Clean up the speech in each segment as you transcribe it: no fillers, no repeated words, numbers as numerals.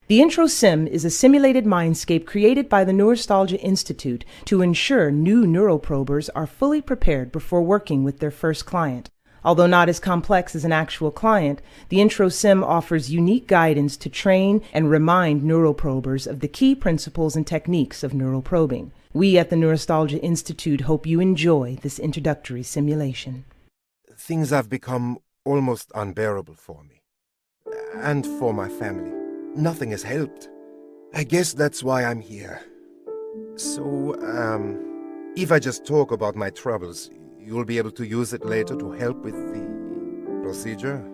The Intro Sim is a simulated mindscape created by the Neurostalgia Institute to ensure new neuroprobers are fully prepared before working with their first client. Although not as complex as an actual client, the Intro Sim offers unique guidance to train and remind neuroprobers of the key principles and techniques of neuroprobing. We at the Neurostalgia Institute hope you enjoy this introductory simulation. Things have become almost unbearable for me. And for my family. Nothing has helped. I guess that's why I'm here. So, if I just talk about my troubles, you'll be able to use it later to help with the procedure?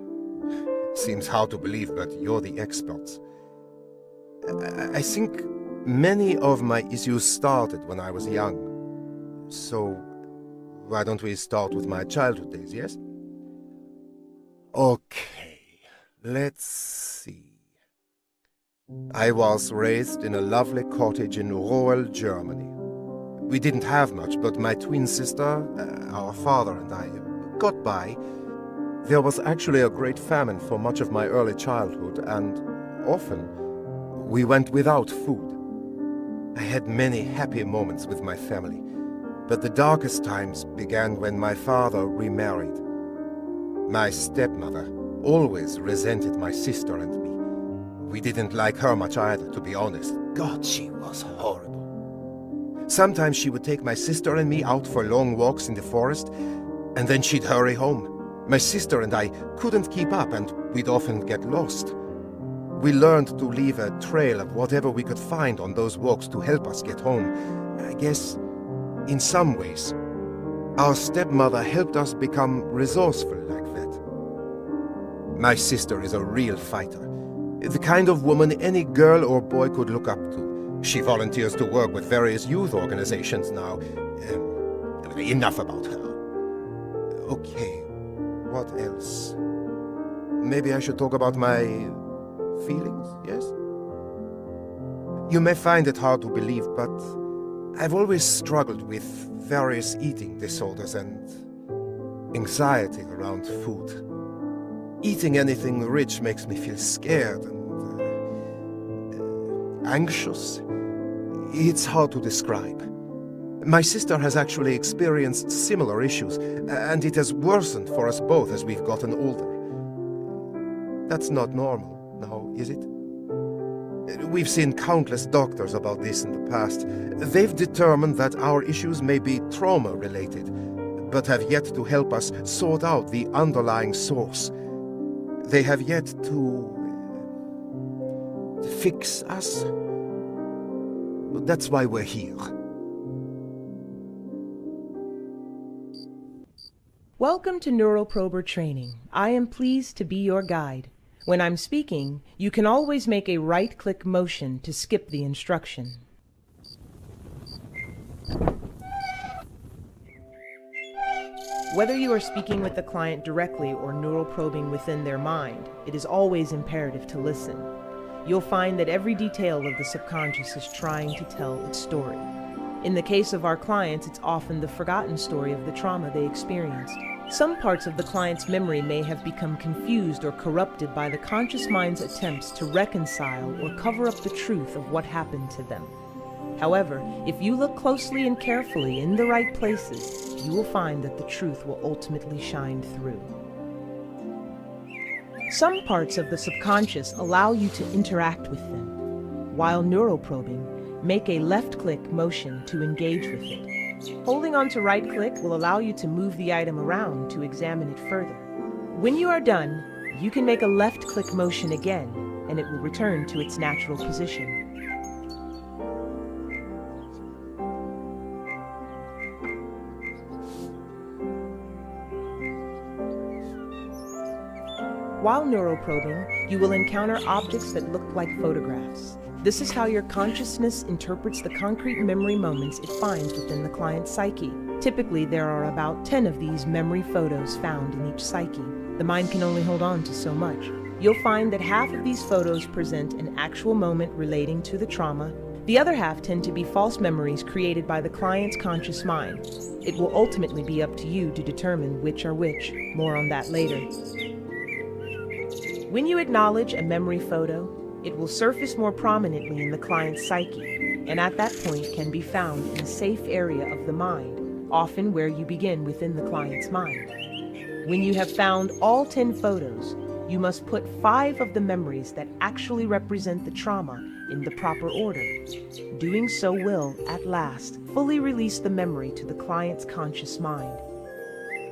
Seems hard to believe, but you're the experts. I think many of my issues started when I was young. So, why don't we start with my childhood days, yes? Okay, let's see. I was raised in a lovely cottage in rural Germany. We didn't have much, but my twin sister, our father and I got by. There was actually a great famine for much of my early childhood, and often we went without food. I had many happy moments with my family, but the darkest times began when my father remarried. My stepmother always resented my sister and me. We didn't like her much either, to be honest. God, she was horrible. Sometimes she would take my sister and me out for long walks in the forest, and then she'd hurry home. My sister and I couldn't keep up, and we'd often get lost. We learned to leave a trail of whatever we could find on those walks to help us get home. I guess, in some ways, our stepmother helped us become resourceful like that. My sister is a real fighter. The kind of woman any girl or boy could look up to. She volunteers to work with various youth organizations now. Enough about her. Okay, what else? Maybe I should talk about my feelings, yes? You may find it hard to believe, but I've always struggled with various eating disorders and anxiety around food. Eating anything rich makes me feel scared and anxious. It's hard to describe. My sister has actually experienced similar issues, and it has worsened for us both as we've gotten older. That's not normal, now, is it? We've seen countless doctors about this in the past. They've determined that our issues may be trauma-related, but have yet to help us sort out the underlying source. They have yet to fix us. That's why we're here. Welcome to Neuroprober Training. I am pleased to be your guide. When I'm speaking, you can always make a right-click motion to skip the instruction. Whether you are speaking with the client directly or neuroprobing within their mind, it is always imperative to listen. You'll find that every detail of the subconscious is trying to tell its story. In the case of our clients, it's often the forgotten story of the trauma they experienced. Some parts of the client's memory may have become confused or corrupted by the conscious mind's attempts to reconcile or cover up the truth of what happened to them. However, if you look closely and carefully in the right places, you will find that the truth will ultimately shine through. Some parts of the subconscious allow you to interact with them, while neuroprobing, make a left-click motion to engage with it. Holding on to right-click will allow you to move the item around to examine it further. When you are done, you can make a left-click motion again, and it will return to its natural position. While neuroprobing, you will encounter objects that look like photographs. This is how your consciousness interprets the concrete memory moments it finds within the client's psyche. Typically, there are about 10 of these memory photos found in each psyche. The mind can only hold on to so much. You'll find that half of these photos present an actual moment relating to the trauma. The other half tend to be false memories created by the client's conscious mind. It will ultimately be up to you to determine which are which. More on that later. When you acknowledge a memory photo, it will surface more prominently in the client's psyche, and at that point can be found in a safe area of the mind, often where you begin within the client's mind. When you have found all 10 photos, you must put 5 of the memories that actually represent the trauma in the proper order. Doing so will, at last, fully release the memory to the client's conscious mind.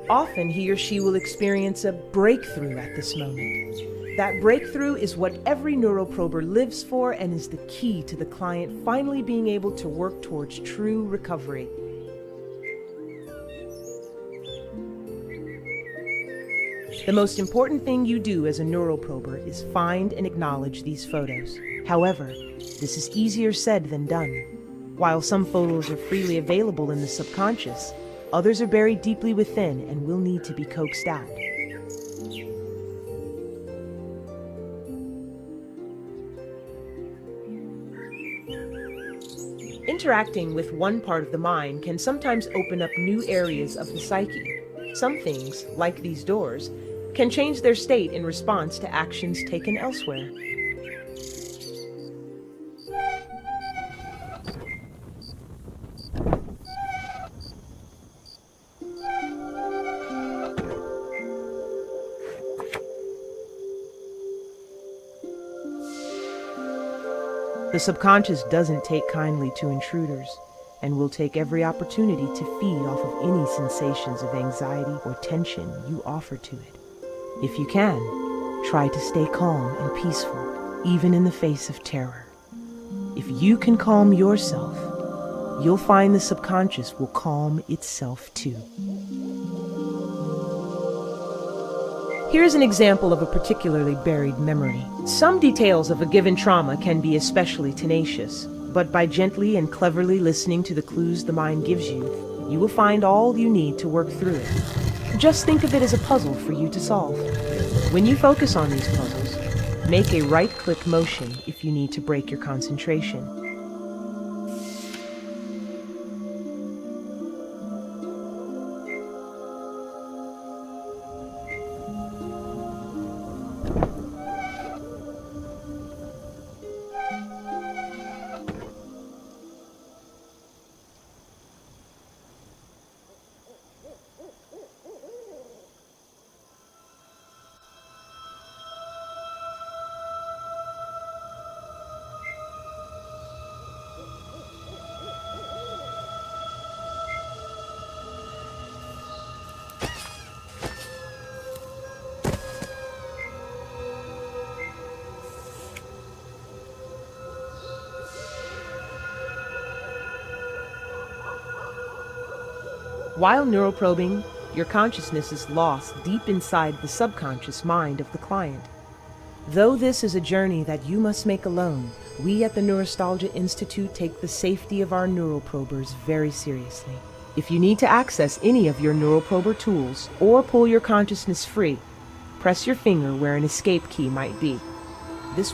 Often he or she will experience a breakthrough at this moment. That breakthrough is what every neuroprober lives for and is the key to the client finally being able to work towards true recovery. The most important thing you do as a neuroprober is find and acknowledge these photos. However, this is easier said than done. While some photos are freely available in the subconscious, others are buried deeply within and will need to be coaxed out. Interacting with one part of the mind can sometimes open up new areas of the psyche. Some things, like these doors, can change their state in response to actions taken elsewhere. The subconscious doesn't take kindly to intruders and will take every opportunity to feed off of any sensations of anxiety or tension you offer to it. If you can, try to stay calm and peaceful, even in the face of terror. If you can calm yourself, you'll find the subconscious will calm itself too. Here's an example of a particularly buried memory. Some details of a given trauma can be especially tenacious, but by gently and cleverly listening to the clues the mind gives you, you will find all you need to work through it. Just think of it as a puzzle for you to solve. When you focus on these puzzles, make a right-click motion if you need to break your concentration. While neuroprobing, your consciousness is lost deep inside the subconscious mind of the client. Though this is a journey that you must make alone, we at the Neurostalgia Institute take the safety of our neuroprobers very seriously. If you need to access any of your neuroprober tools or pull your consciousness free, press your finger where an escape key might be. This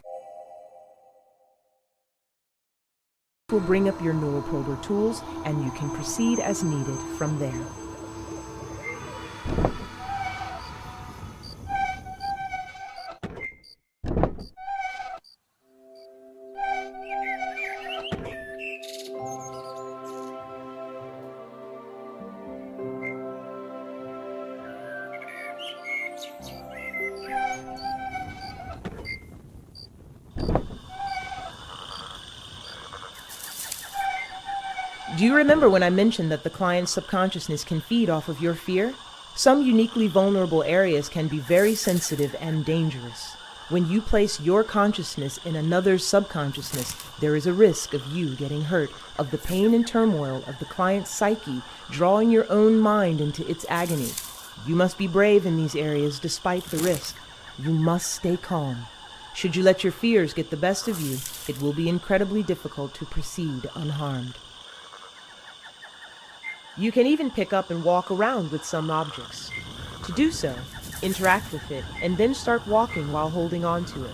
will bring up your neuroprober tools and you can proceed as needed from there. Do you remember when I mentioned that the client's subconsciousness can feed off of your fear? Some uniquely vulnerable areas can be very sensitive and dangerous. When you place your consciousness in another's subconsciousness, there is a risk of you getting hurt, of the pain and turmoil of the client's psyche drawing your own mind into its agony. You must be brave in these areas despite the risk. You must stay calm. Should you let your fears get the best of you, it will be incredibly difficult to proceed unharmed. You can even pick up and walk around with some objects. To do so, interact with it, and then start walking while holding on to it.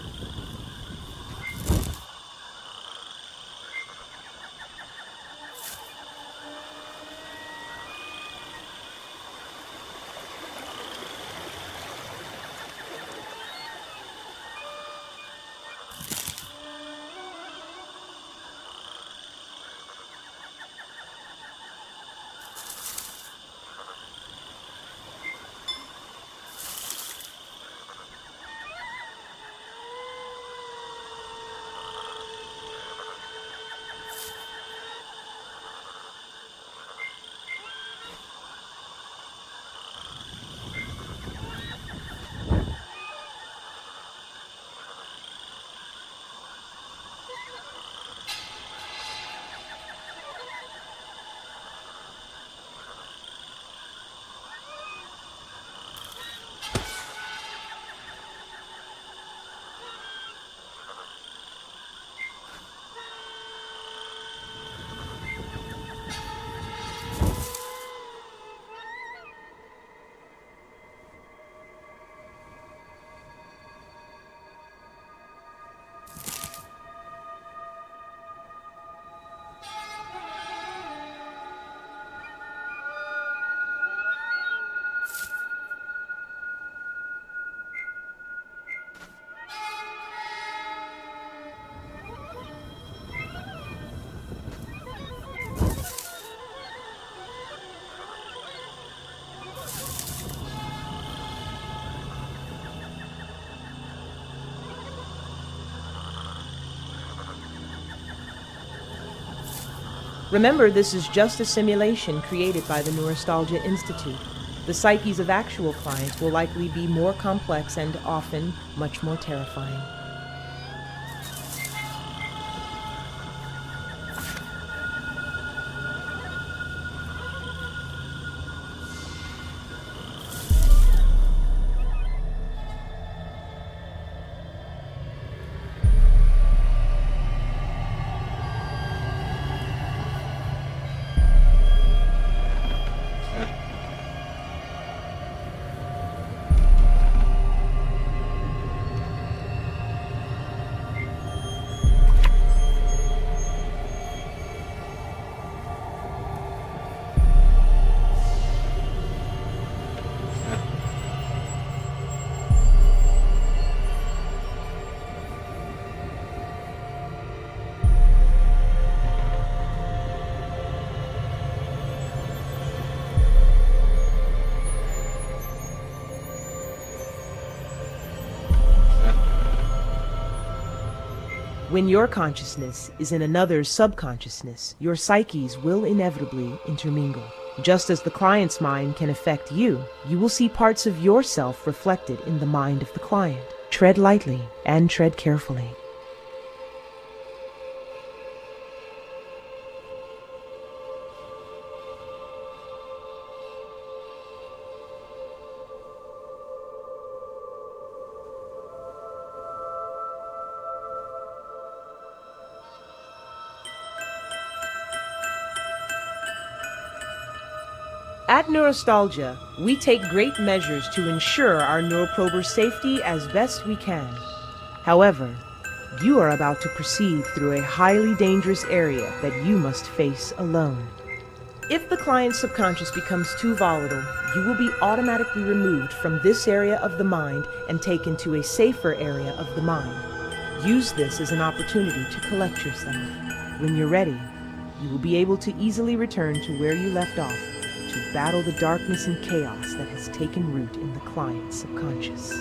Remember, this is just a simulation created by the Neurostalgia Institute. The psyches of actual clients will likely be more complex and often much more terrifying. When your consciousness is in another's subconsciousness, your psyches will inevitably intermingle. Just as the client's mind can affect you, you will see parts of yourself reflected in the mind of the client. Tread lightly and tread carefully. At Neurostalgia, we take great measures to ensure our neuroprober's safety as best we can. However, you are about to proceed through a highly dangerous area that you must face alone. If the client's subconscious becomes too volatile, you will be automatically removed from this area of the mind and taken to a safer area of the mind. Use this as an opportunity to collect yourself. When you're ready, you will be able to easily return to where you left off, to battle the darkness and chaos that has taken root in the client's subconscious.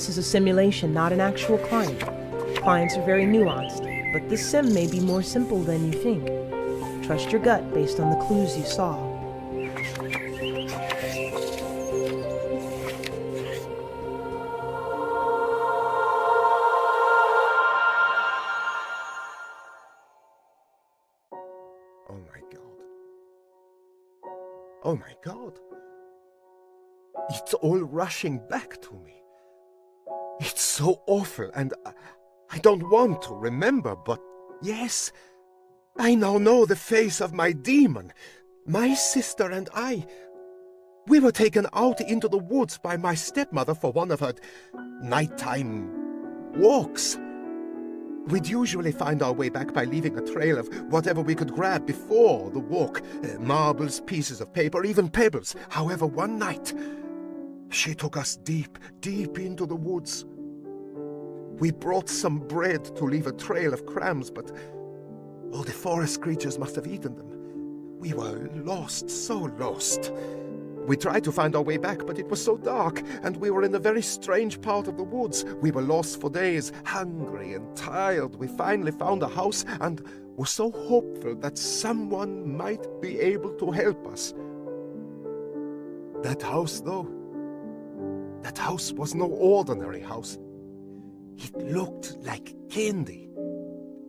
This is a simulation, not an actual client. Clients are very nuanced, but this sim may be more simple than you think. Trust your gut based on the clues you saw. Oh my God. Oh my God. It's all rushing back to me. It's so awful, and I don't want to remember, but yes, I now know the face of my demon. My sister and I, we were taken out into the woods by my stepmother for one of her nighttime walks. We'd usually find our way back by leaving a trail of whatever we could grab before the walk. Marbles, pieces of paper, even pebbles. However, one night, she took us deep, deep into the woods. We brought some bread to leave a trail of crumbs, but all the forest creatures must have eaten them. We were lost, so lost. We tried to find our way back, but it was so dark, and we were in a very strange part of the woods. We were lost for days, hungry and tired. We finally found a house and were so hopeful that someone might be able to help us. That house, though, that house was no ordinary house. It looked like candy,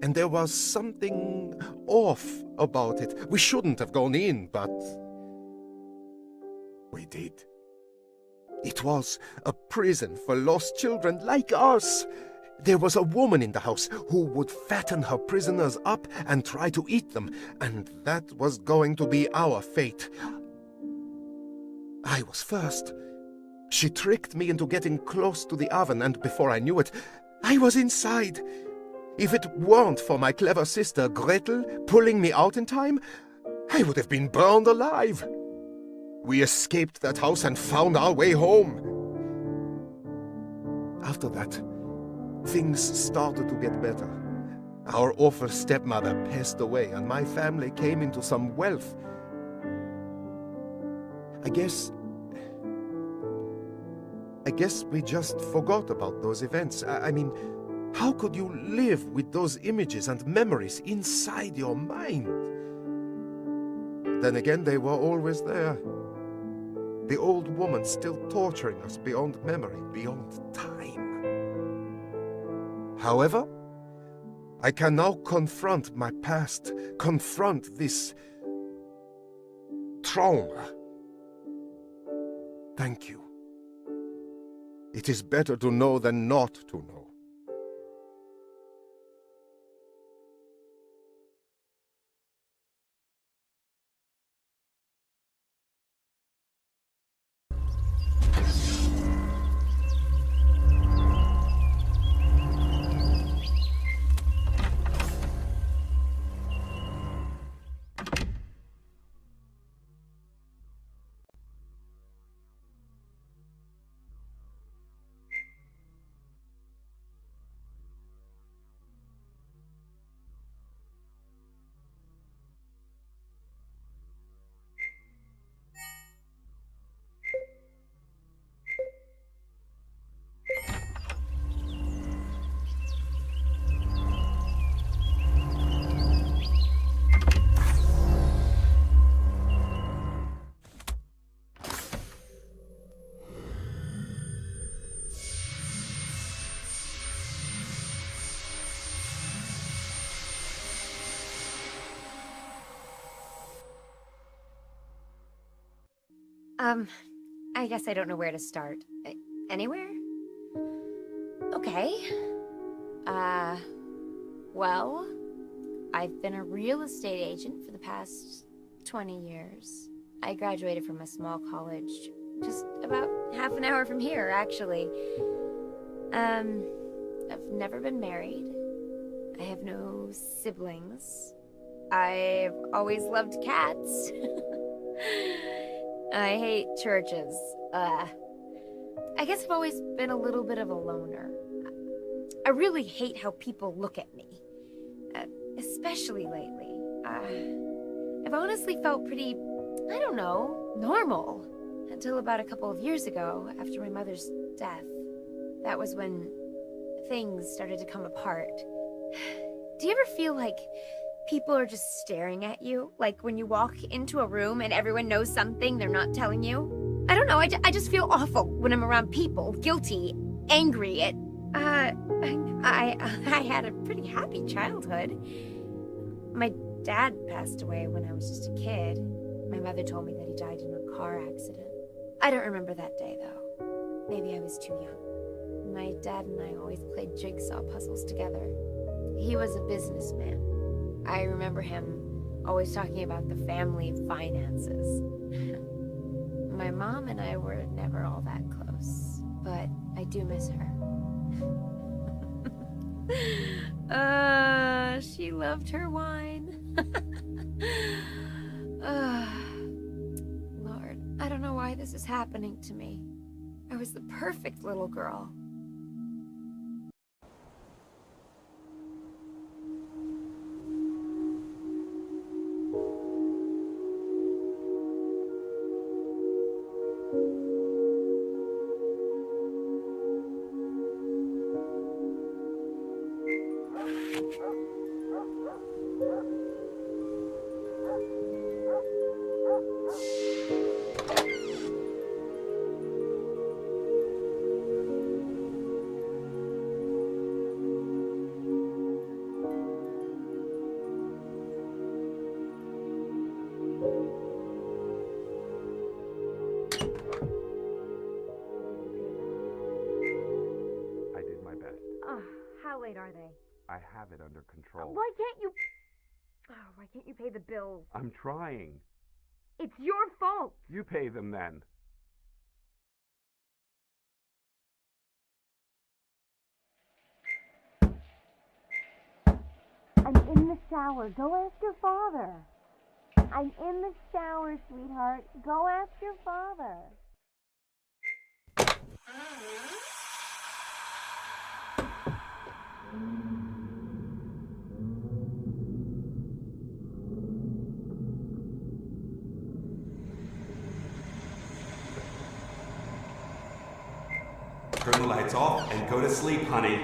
and there was something off about it. We shouldn't have gone in, but we did. It was a prison for lost children like us. There was a woman in the house who would fatten her prisoners up and try to eat them, and that was going to be our fate. I was first. She tricked me into getting close to the oven, and before I knew it, I was inside. If it weren't for my clever sister Gretel pulling me out in time, I would have been burned alive. We escaped that house and found our way home. After that, things started to get better. Our awful stepmother passed away, and my family came into some wealth. I guess we just forgot about those events. I mean, how could you live with those images and memories inside your mind? Then again, they were always there. The old woman still torturing us beyond memory, beyond time. However, I can now confront my past, confront this trauma. Thank you. It is better to know than not to know. I guess I don't know where to start. Anywhere? Okay. Well, I've been a real estate agent for the past 20 years. I graduated from a small college just about half an hour from here, actually. I've never been married. I have no siblings. I've always loved cats. I hate churches. I guess I've always been a little bit of a loner. I really hate how people look at me. Especially lately. I've honestly felt pretty, I don't know, normal. Until about a couple of years ago, after my mother's death. That was when things started to come apart. Do you ever feel like people are just staring at you? Like when you walk into a room and everyone knows something they're not telling you? I don't know, I just feel awful when I'm around people, guilty, angry. I had a pretty happy childhood. My dad passed away when I was just a kid. My mother told me that he died in a car accident. I don't remember that day, though. Maybe I was too young. My dad and I always played jigsaw puzzles together. He was a businessman. I remember him always talking about the family finances. My mom and I were never all that close, but I do miss her. She loved her wine. Lord, I don't know why this is happening to me. I was the perfect little girl. How late are they? I have it under control. Why can't you pay the bills? I'm trying. It's your fault. You pay them then. I'm in the shower. Go ask your father. I'm in the shower, sweetheart. Go ask your father. Turn the lights off and go to sleep, honey.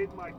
made my...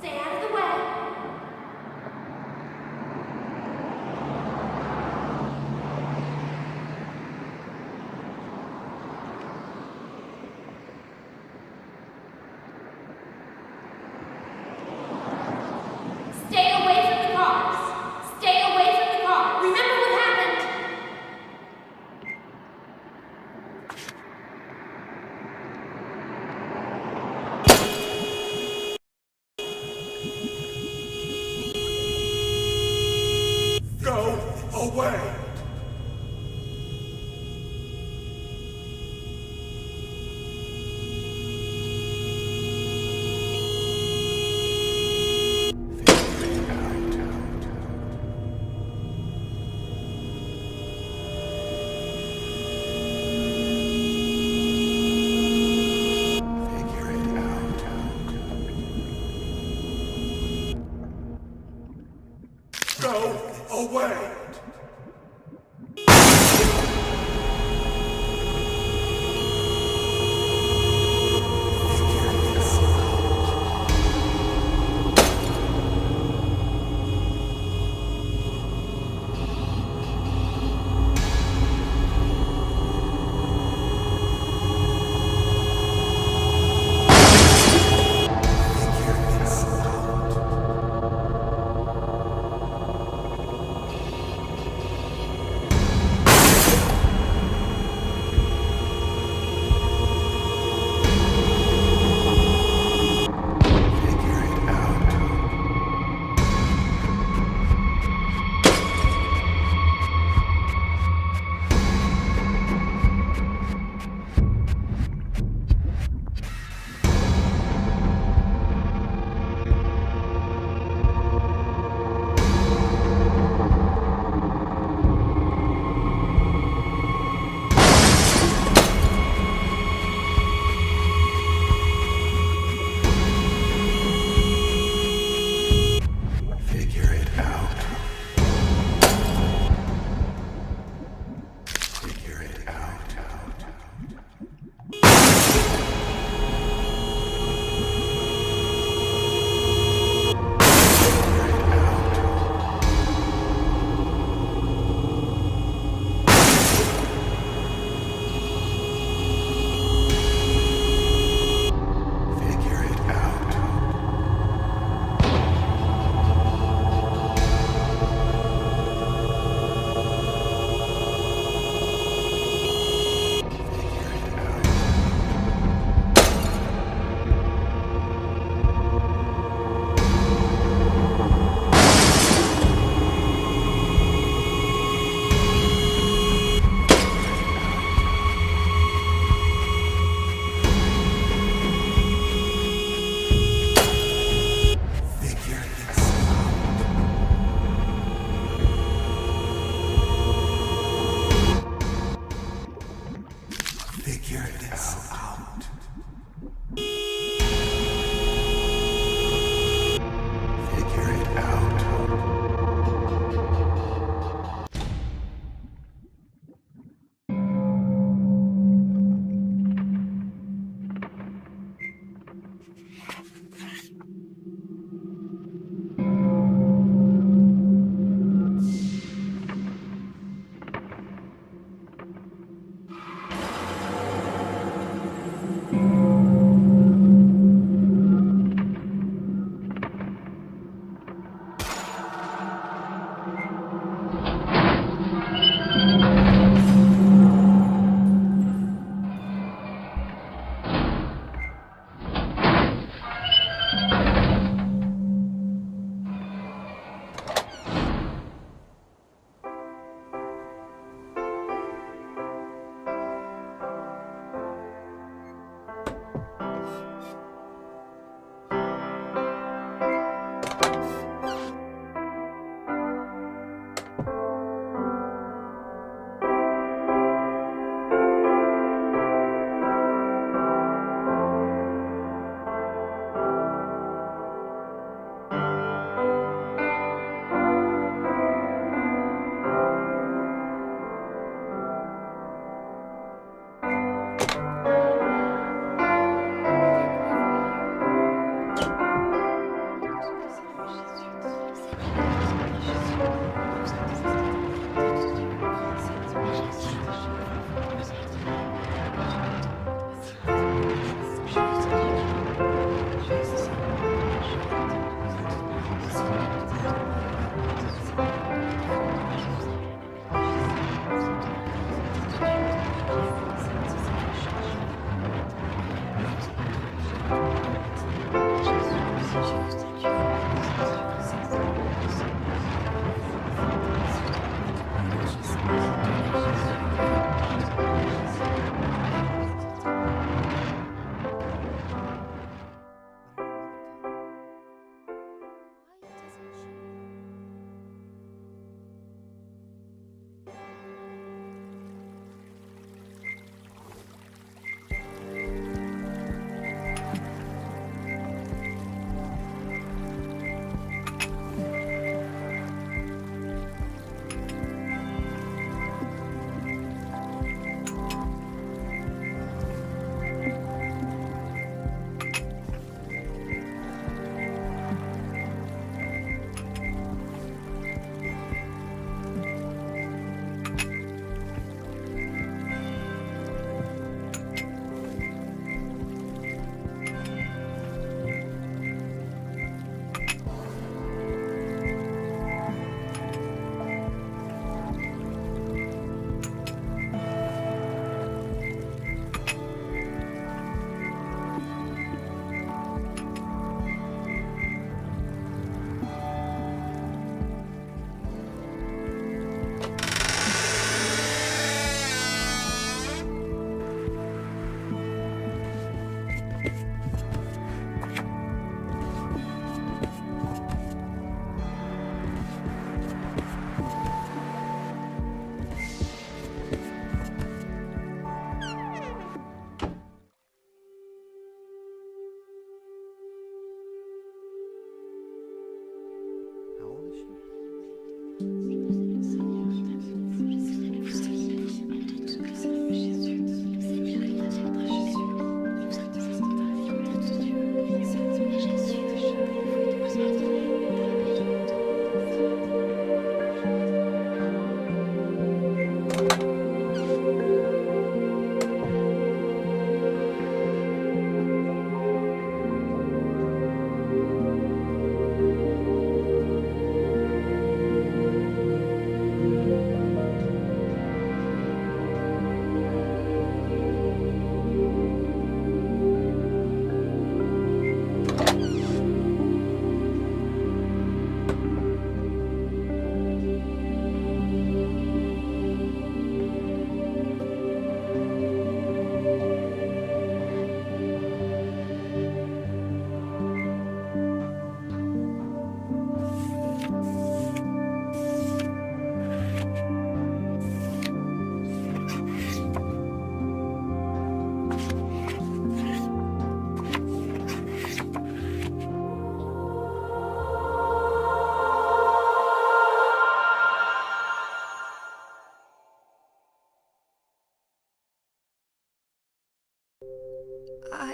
Stay out of the way. Stay away from the cars. Stay away from the car. Remember what happened. Go away! Go away!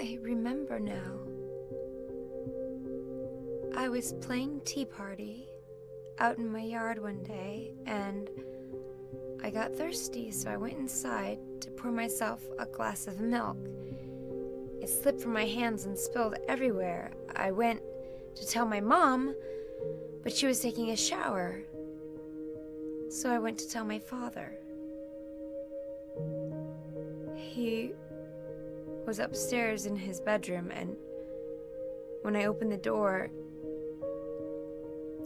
I remember now. I was playing Tea Party out in my yard one day, and I got thirsty, so I went inside to pour myself a glass of milk. It slipped from my hands and spilled everywhere. I went to tell my mom, but she was taking a shower. So I went to tell my father. He was upstairs in his bedroom, and when I opened the door,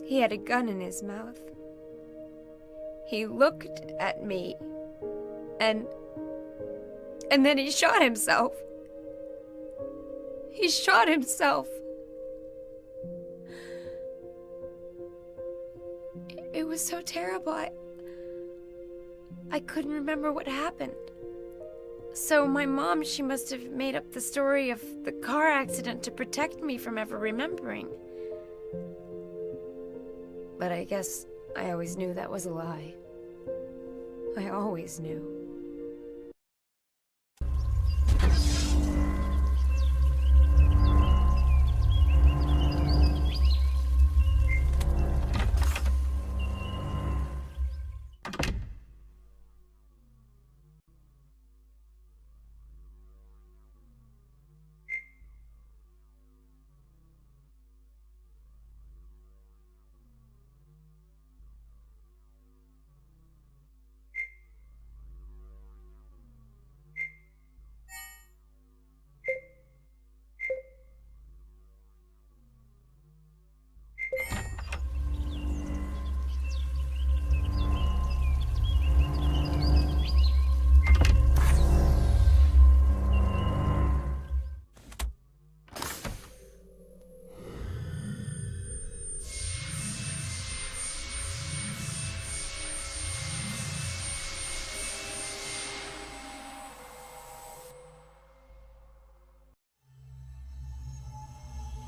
he had a gun in his mouth. He looked at me, and then he shot himself. He shot himself. It was so terrible. I couldn't remember what happened. So my mom, she must have made up the story of the car accident to protect me from ever remembering. But I guess I always knew that was a lie. I always knew.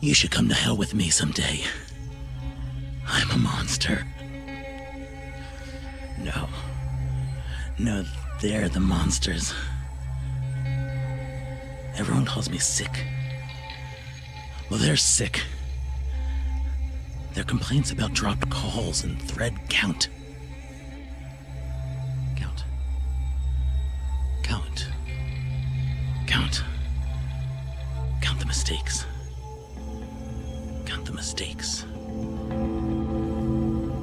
You should come to hell with me someday. I'm a monster. No, they're the monsters. Everyone calls me sick. Well, they're sick. Their complaints about dropped calls and thread count. Count the mistakes. Count the mistakes.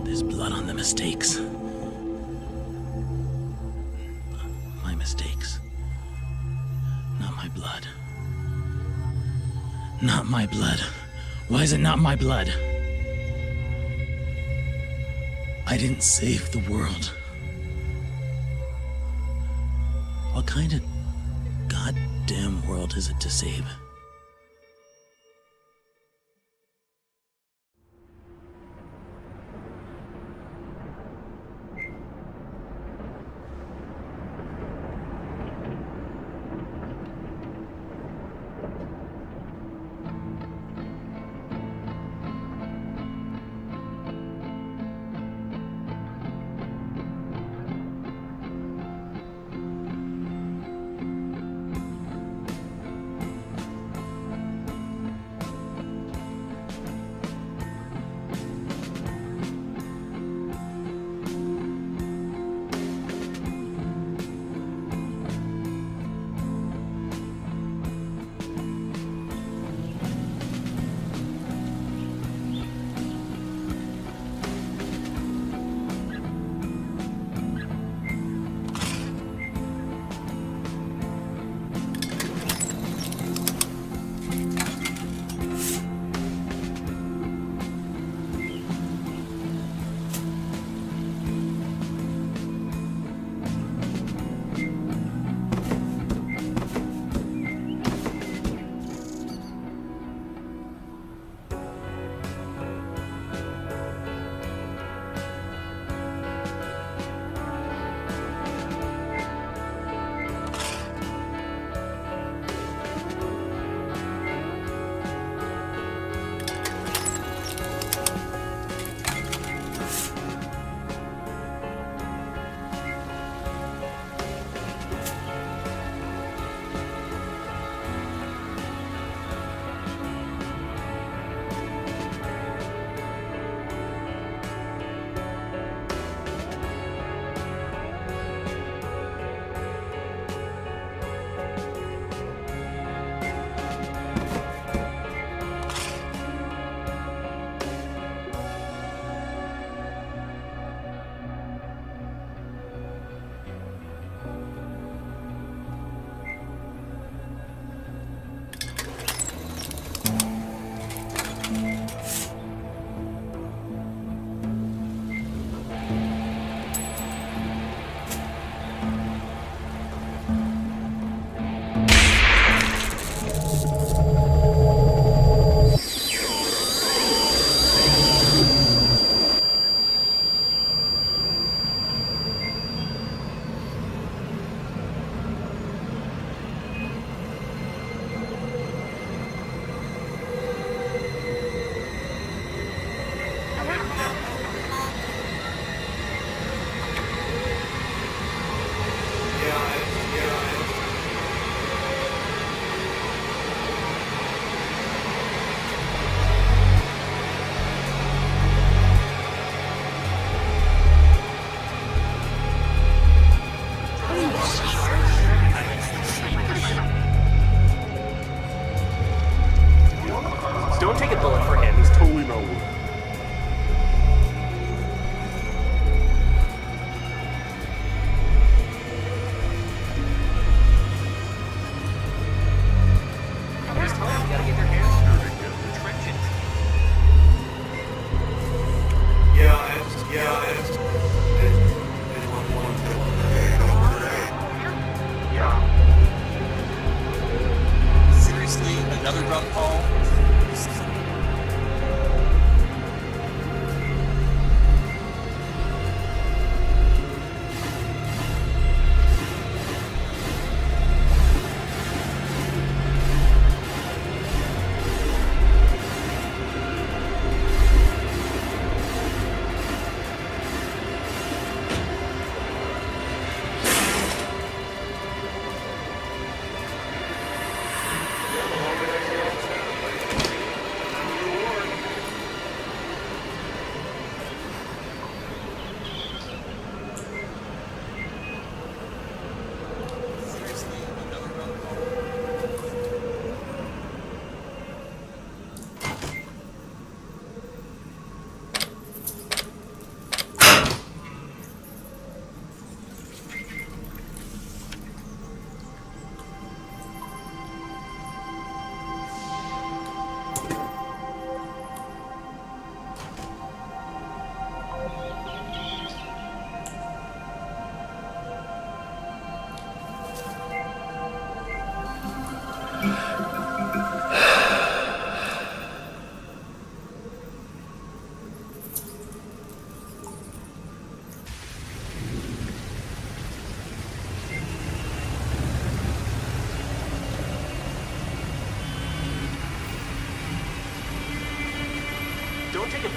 There's blood on the mistakes. My mistakes. Not my blood. Not my blood. Why is it not my blood? I didn't save the world. What kind of goddamn world is it to save?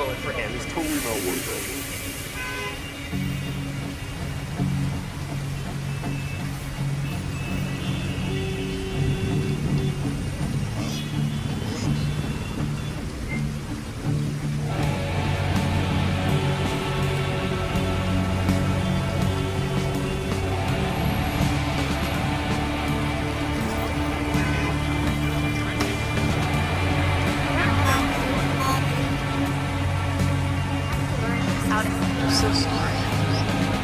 bullet for him. He's totally not worth it. I'm so sorry. Get away from me. Get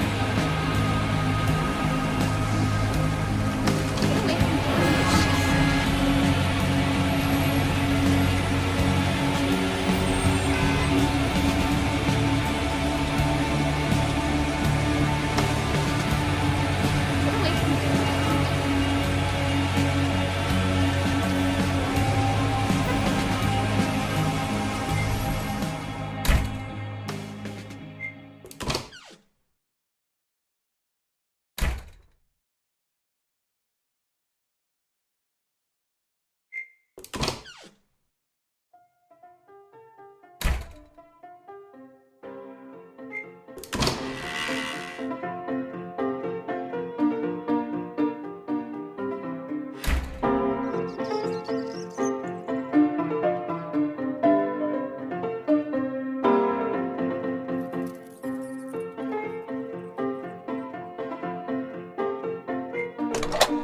away from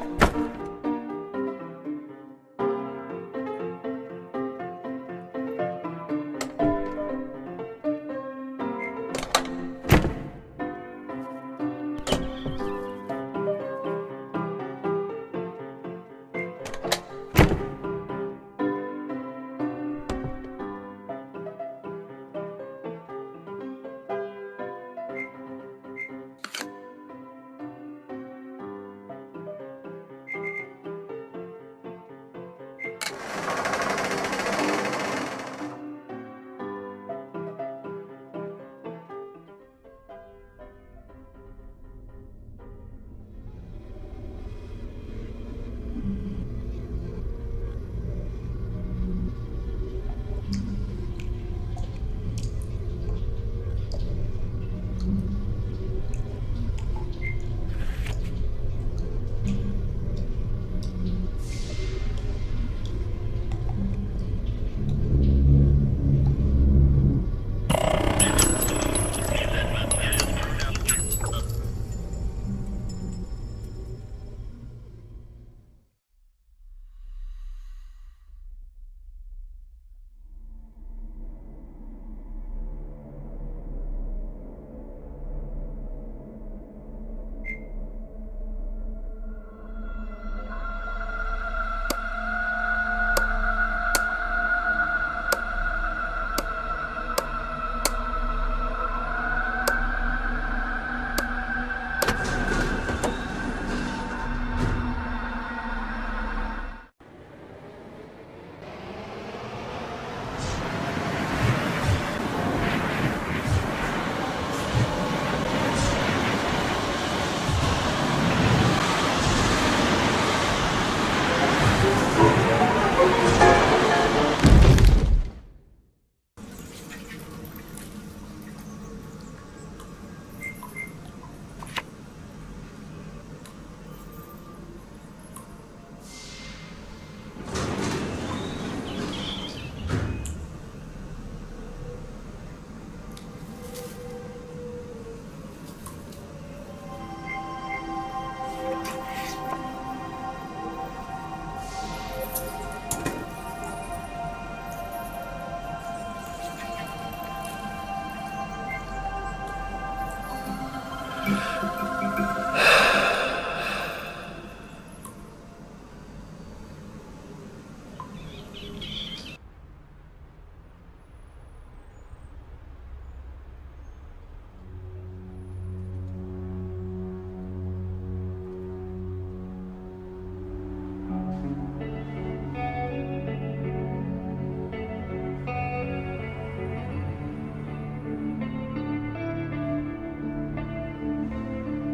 me.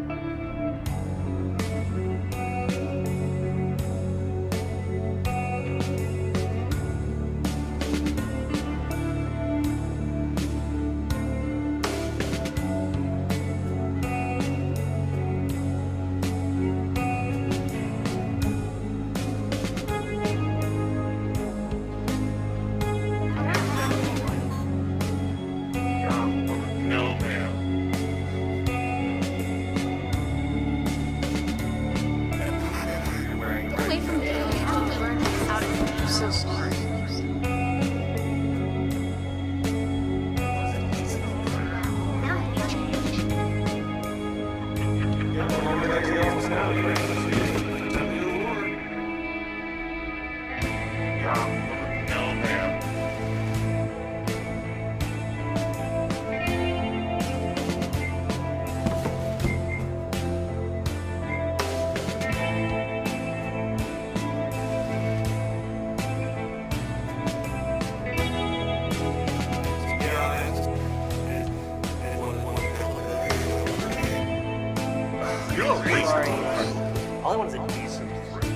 All I want is a decent throat. Is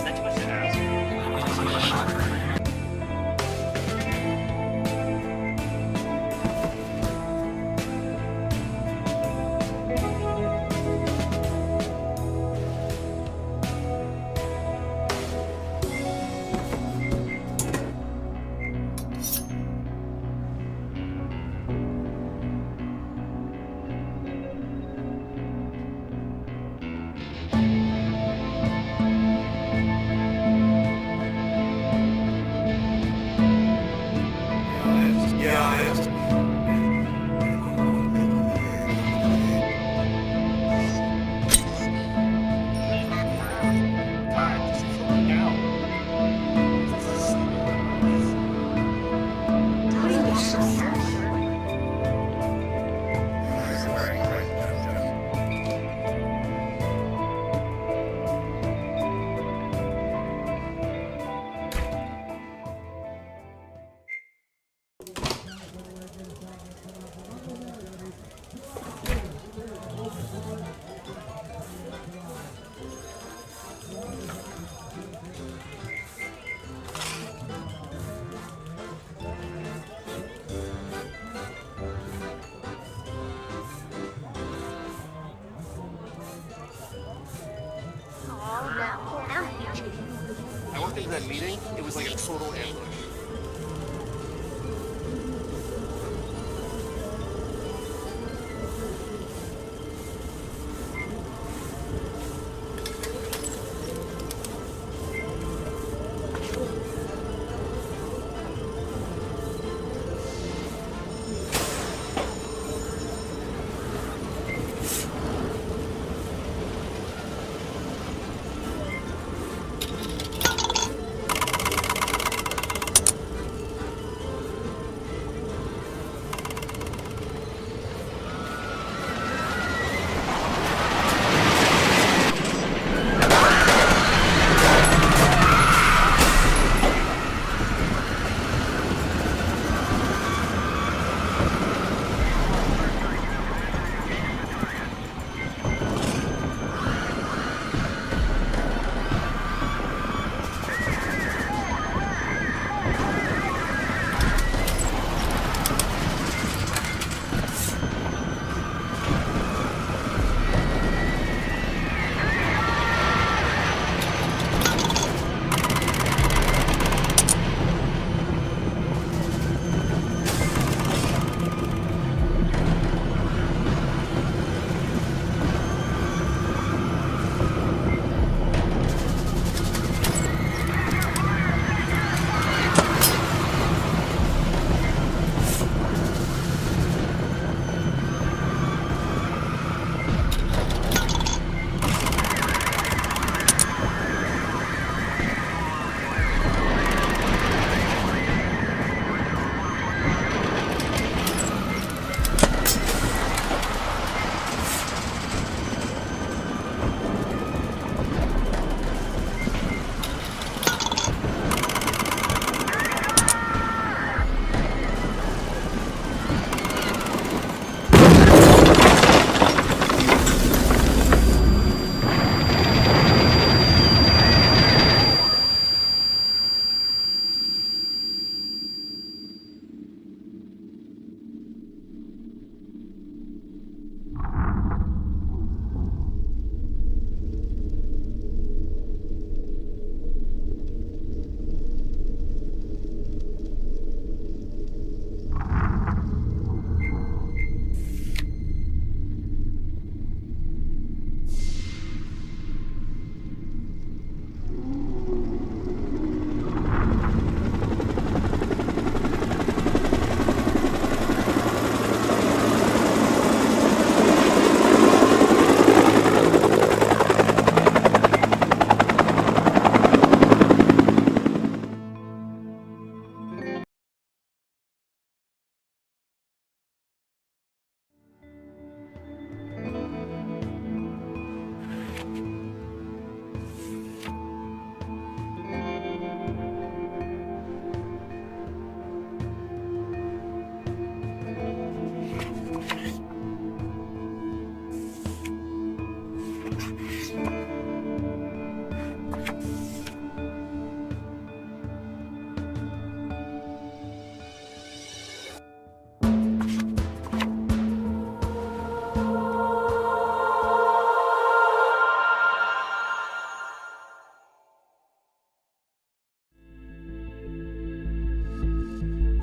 that too much to ask? I walked into that meeting, it was like a total ambush.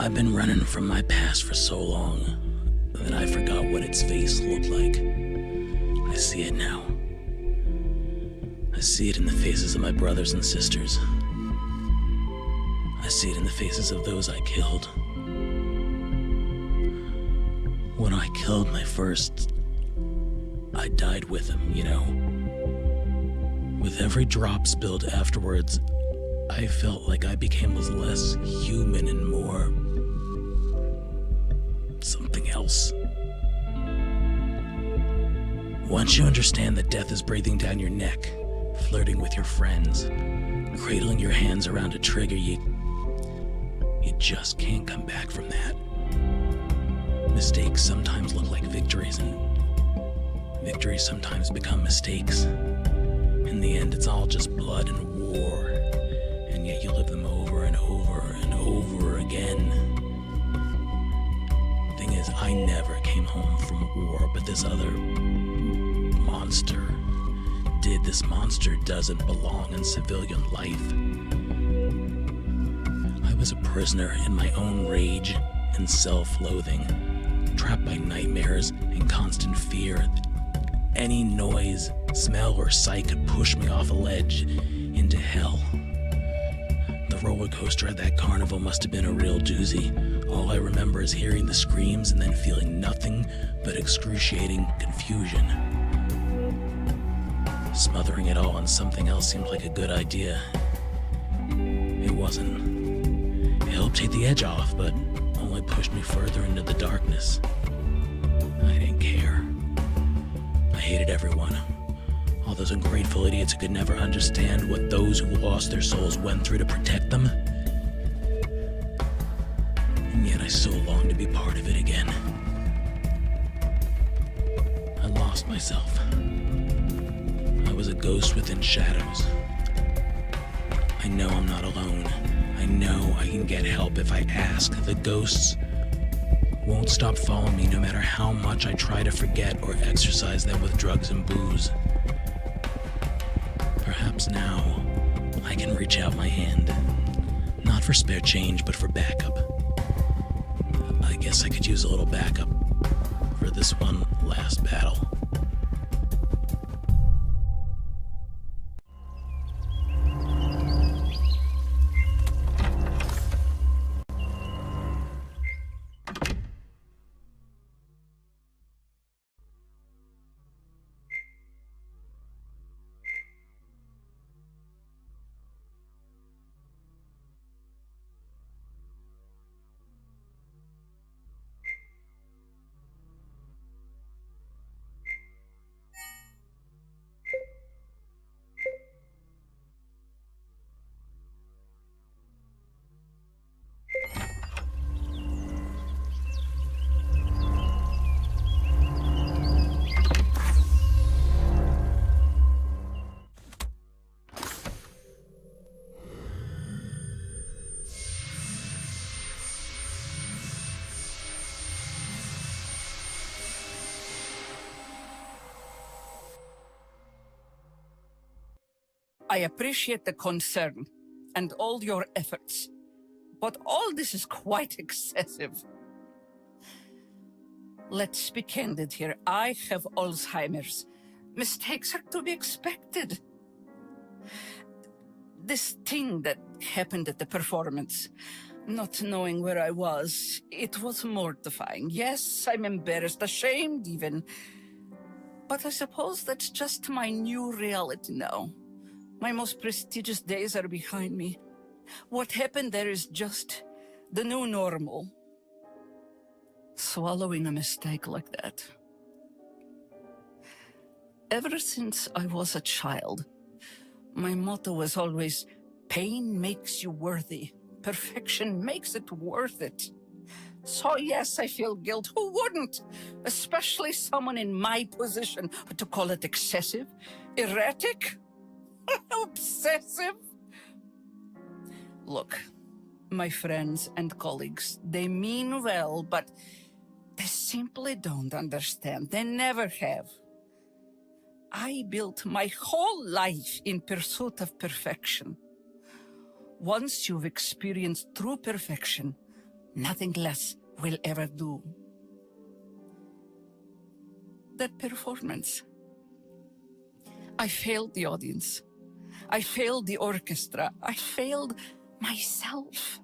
I've been running from my past for so long that I forgot what its face looked like. I see it now. I see it in the faces of my brothers and sisters. I see it in the faces of those I killed. When I killed my first, I died with him, you know. With every drop spilled afterwards, I felt like I became less human and more something else. Once you understand that death is breathing down your neck, flirting with your friends, cradling your hands around a trigger, you just can't come back from that. Mistakes sometimes look like victories, and victories sometimes become mistakes. In the end, it's all just blood and war, and yet you live them over and over and over again. Thing is, I never came home from war, but this other monster did. This monster doesn't belong in civilian life. I was a prisoner in my own rage and self-loathing, trapped by nightmares and constant fear that any noise, smell, or sight could push me off a ledge into hell. The roller coaster at that carnival must have been a real doozy. All I remember is hearing the screams and then feeling nothing but excruciating confusion. Smothering it all in something else seemed like a good idea. It wasn't. It helped take the edge off, but only pushed me further into the darkness. I didn't care. I hated everyone. All those ungrateful idiots who could never understand what those who lost their souls went through to protect them. And yet I so longed to be part of it again. I lost myself. I was a ghost within shadows. I know I'm not alone. I know I can get help if I ask. The ghosts won't stop following me no matter how much I try to forget or exorcise them with drugs and booze. Perhaps now I can reach out my hand. Not for spare change, but for backup. I guess I could use a little backup for this one last battle. I appreciate the concern and all your efforts, but all this is quite excessive. Let's be candid here. I have Alzheimer's. Mistakes are to be expected. This thing that happened at the performance, not knowing where I was, it was mortifying. Yes, I'm embarrassed, ashamed even. But I suppose that's just my new reality now. My most prestigious days are behind me. What happened there is just the new normal. Swallowing a mistake like that. Ever since I was a child, my motto was always, pain makes you worthy. Perfection makes it worth it. So yes, I feel guilt. Who wouldn't? Especially someone in my position. But to call it excessive, erratic, obsessive. Look, my friends and colleagues, they mean well, but they simply don't understand. They never have. I built my whole life in pursuit of perfection. Once you've experienced true perfection, Nothing less will ever do. That performance. I failed the audience. I failed the orchestra. I failed myself.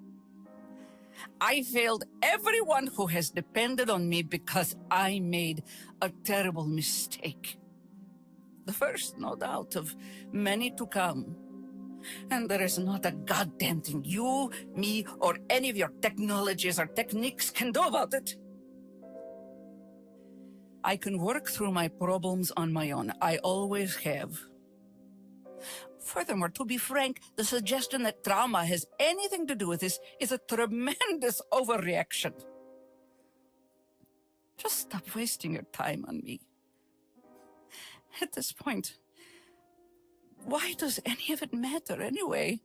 I failed everyone who has depended on me because I made a terrible mistake. The first, no doubt, of many to come. And there is not a goddamn thing you, me, or any of your technologies or techniques can do about it. I can work through my problems on my own. I always have. Furthermore, to be frank, the suggestion that trauma has anything to do with this is a tremendous overreaction. Just stop wasting your time on me. At this point, why does any of it matter anyway?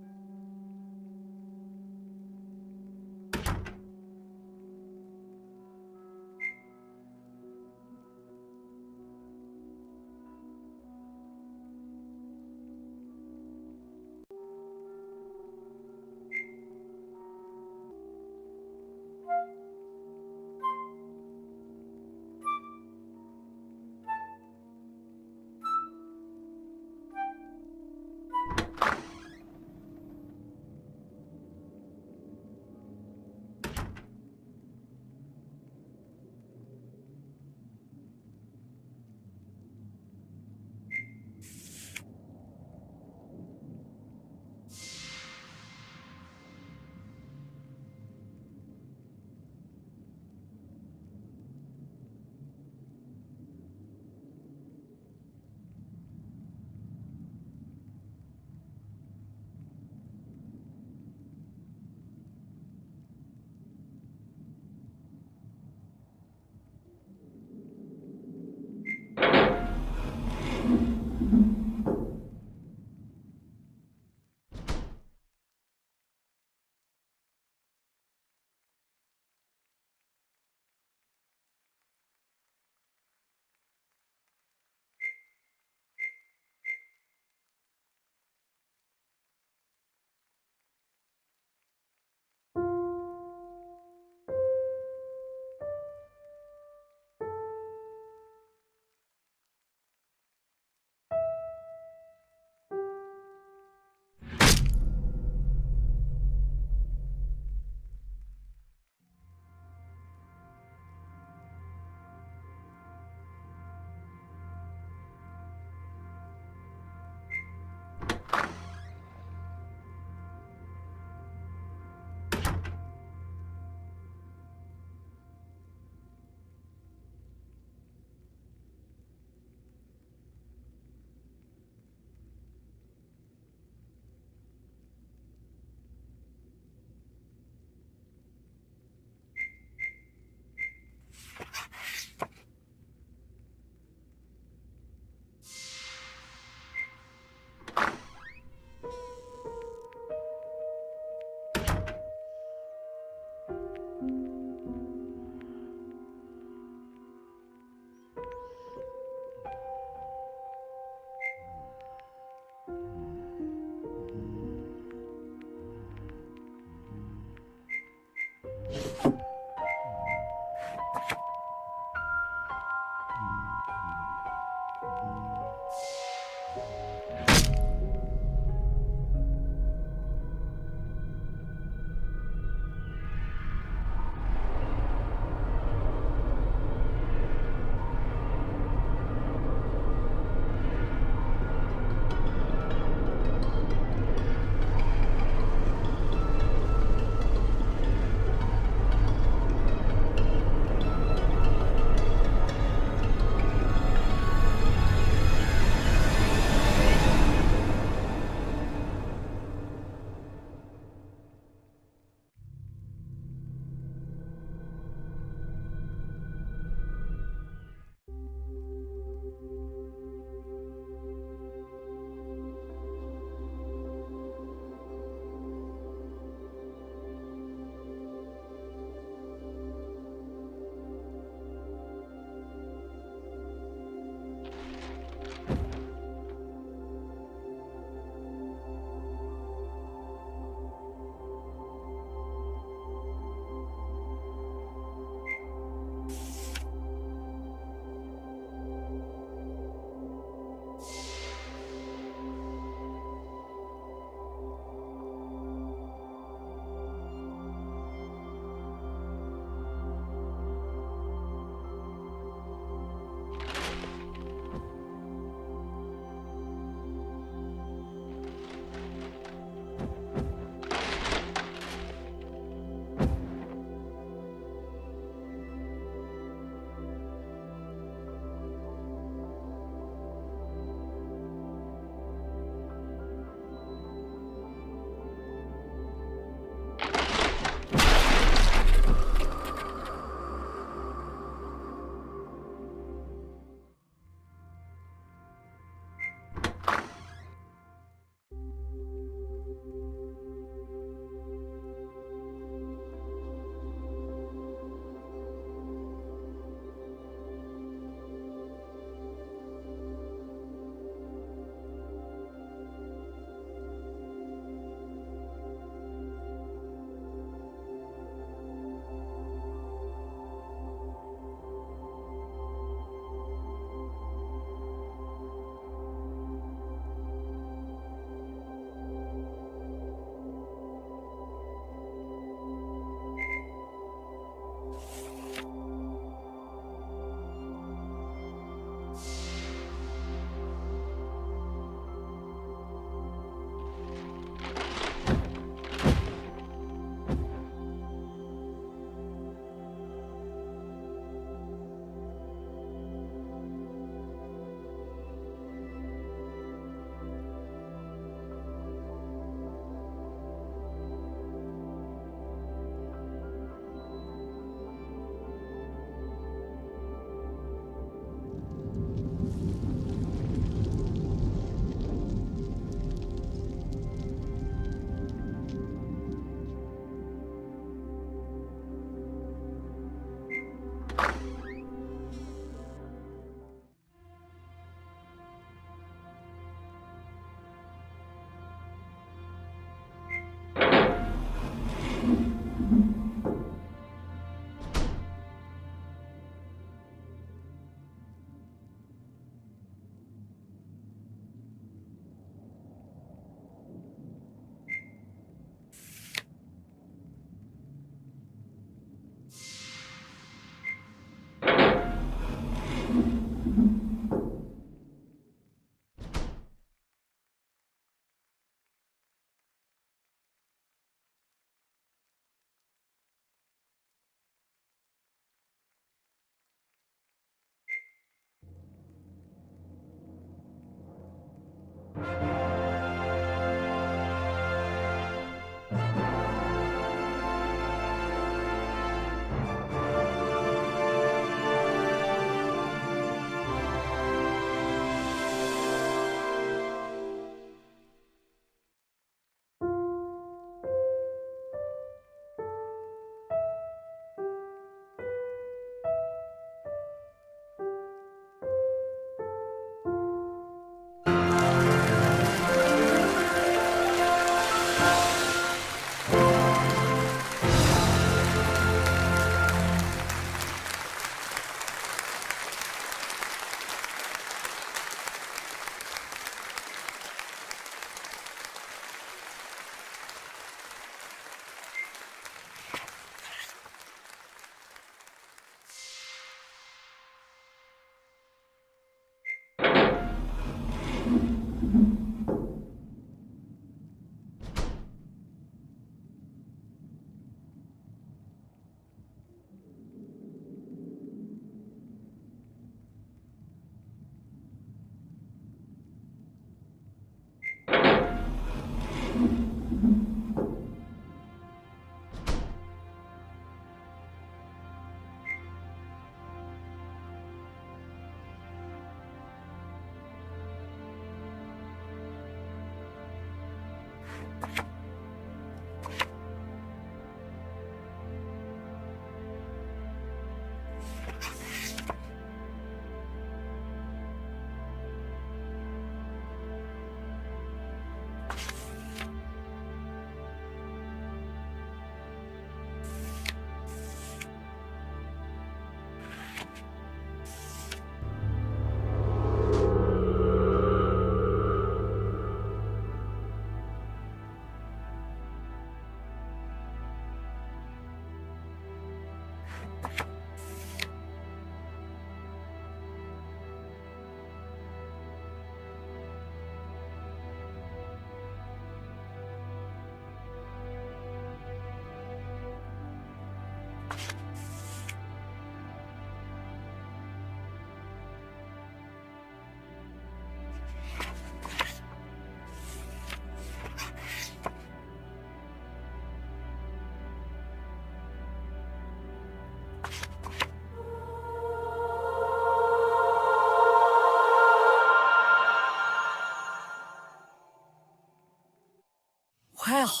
Well,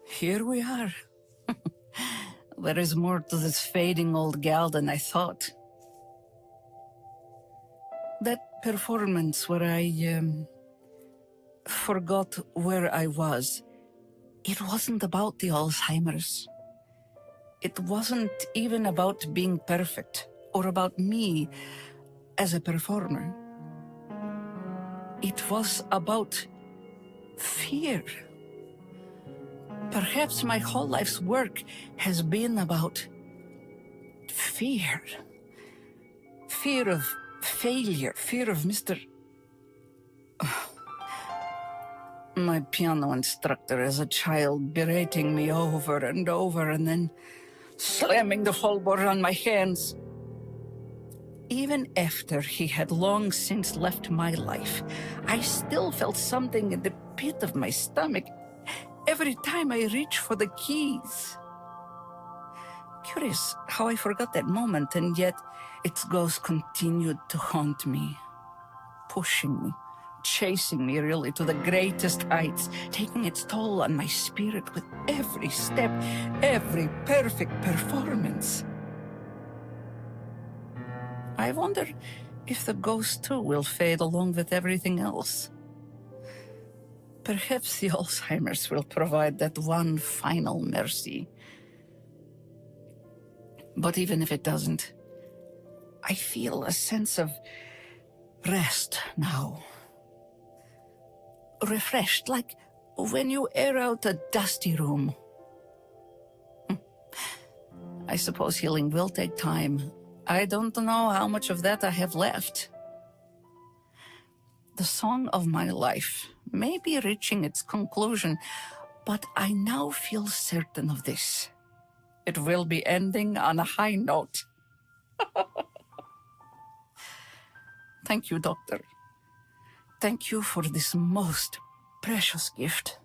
here we are. There is more to this fading old gal than I thought. That performance where I forgot where I was, it wasn't about the Alzheimer's. It wasn't even about being perfect or about me as a performer. It was about fear. Perhaps my whole life's work has been about fear. Fear of failure, fear of Mr. My piano instructor as a child berating me over and over and then slamming the floorboard on my hands. Even after he had long since left my life, I still felt something in the pit of my stomach every time I reached for the keys. Curious how I forgot that moment, and yet its ghost continued to haunt me, pushing me, chasing me really to the greatest heights, taking its toll on my spirit with every step, every perfect performance. I wonder if the ghost too will fade along with everything else. Perhaps the Alzheimer's will provide that one final mercy. But even if it doesn't, I feel a sense of rest now. Refreshed, like when you air out a dusty room. I suppose healing will take time. I don't know how much of that I have left. The song of my life may be reaching its conclusion, but I now feel certain of this. It will be ending on a high note. Thank you, Doctor. Thank you for this most precious gift.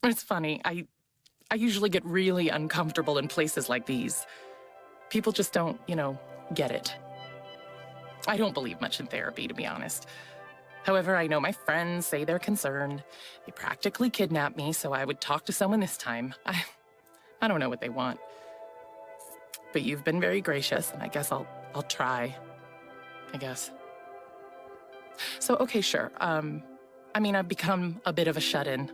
It's funny, I usually get really uncomfortable in places like these. People just don't, get it. I don't believe much in therapy, to be honest. However, I know my friends say they're concerned. They practically kidnapped me, so I would talk to someone this time. I don't know what they want. But you've been very gracious, and I guess I'll try. I guess. So, okay, sure. I've become a bit of a shut-in.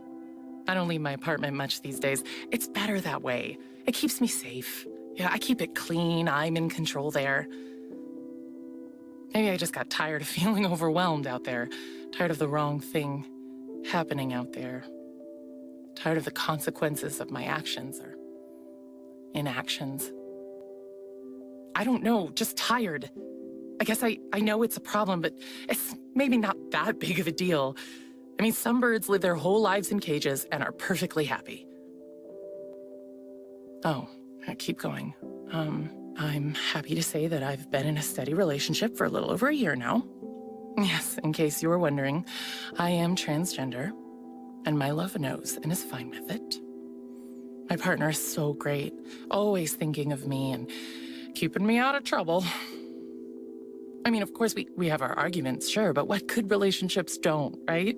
I don't leave my apartment much these days. It's better that way. It keeps me safe. Yeah, I keep it clean. I'm in control there. Maybe I just got tired of feeling overwhelmed out there. Tired of the wrong thing happening out there. Tired of the consequences of my actions or inactions. I don't know, just tired. I guess I know it's a problem, but it's maybe not that big of a deal. I mean, some birds live their whole lives in cages and are perfectly happy. Oh, keep going. I'm happy to say that I've been in a steady relationship for a little over a year now. Yes, in case you were wondering, I am transgender, and my love knows and is fine with it. My partner is so great, always thinking of me and keeping me out of trouble. I mean, of course, we have our arguments, sure, but what good relationships don't, right?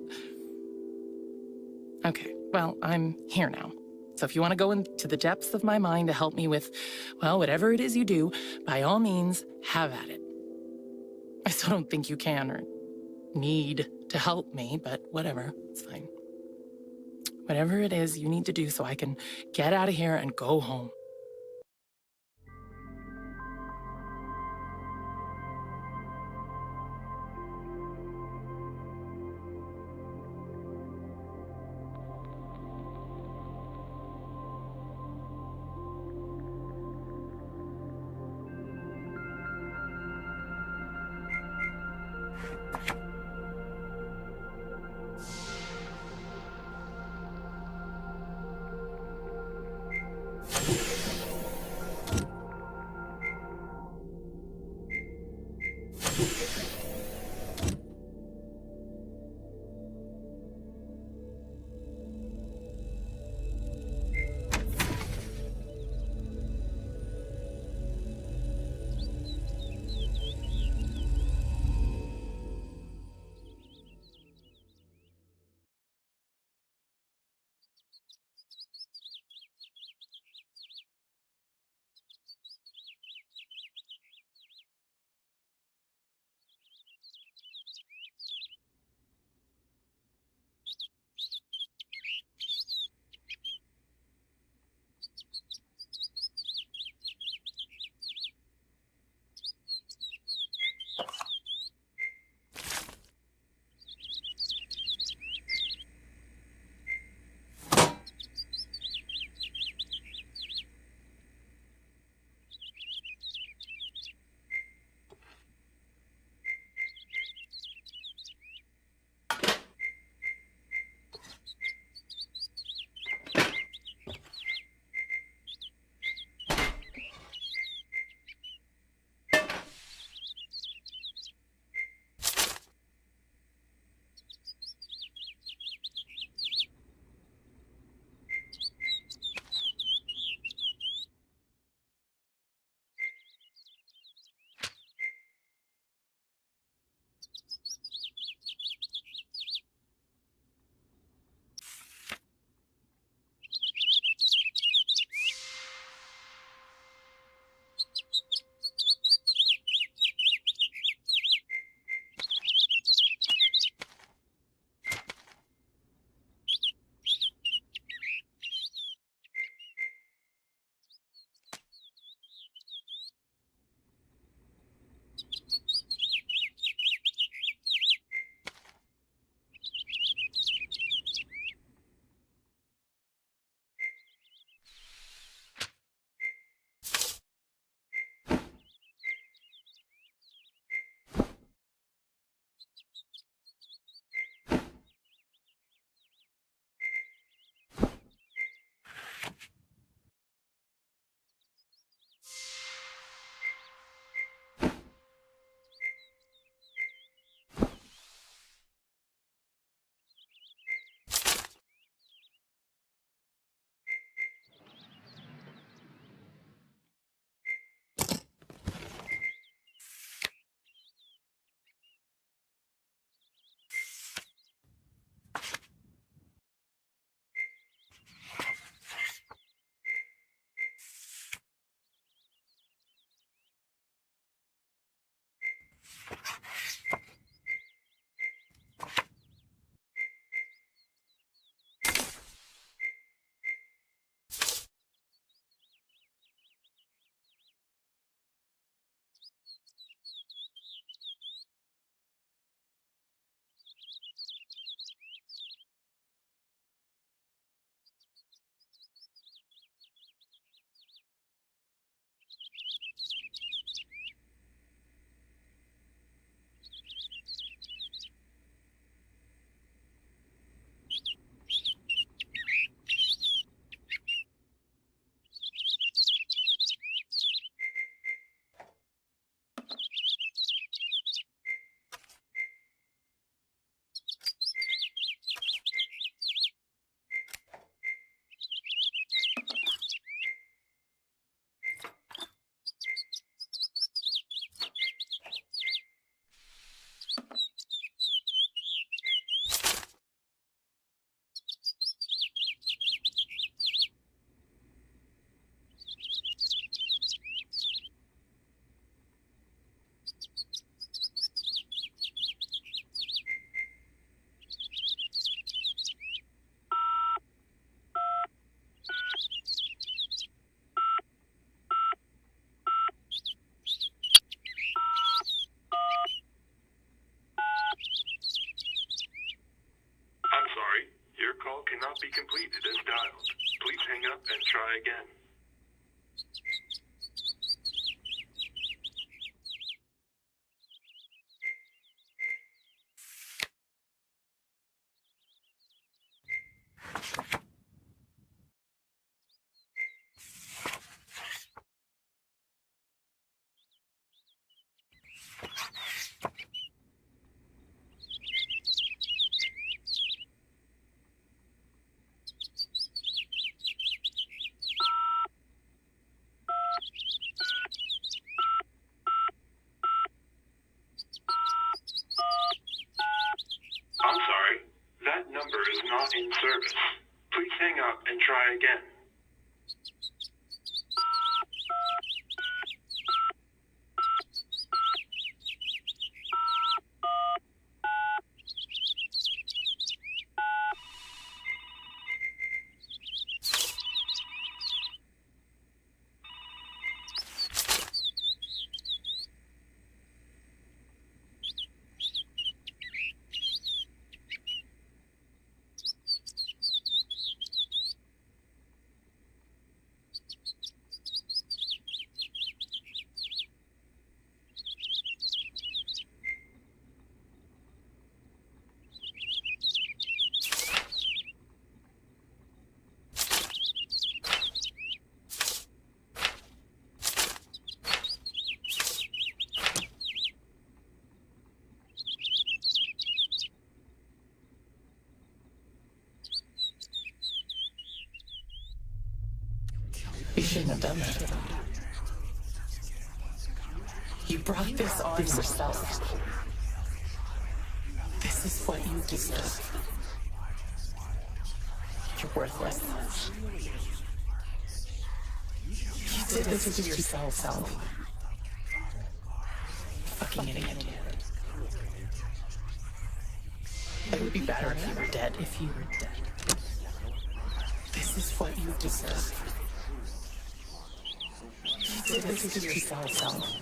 Okay, well, I'm here now. So if you want to go into the depths of my mind to help me with, well, whatever it is you do, by all means, have at it. I still don't think you can or need to help me, but whatever, it's fine. Whatever it is you need to do so I can get out of here and go home. cannot be completed as dialed. Please hang up and try again. I'm sorry, that number is not in service. Please hang up and try again. You shouldn't have done that. You brought this on yourself. This is what you deserve. You're worthless. You did this to yourself. Fucking idiot. It would be better if you were dead. This is what you deserve. You did this to yourself.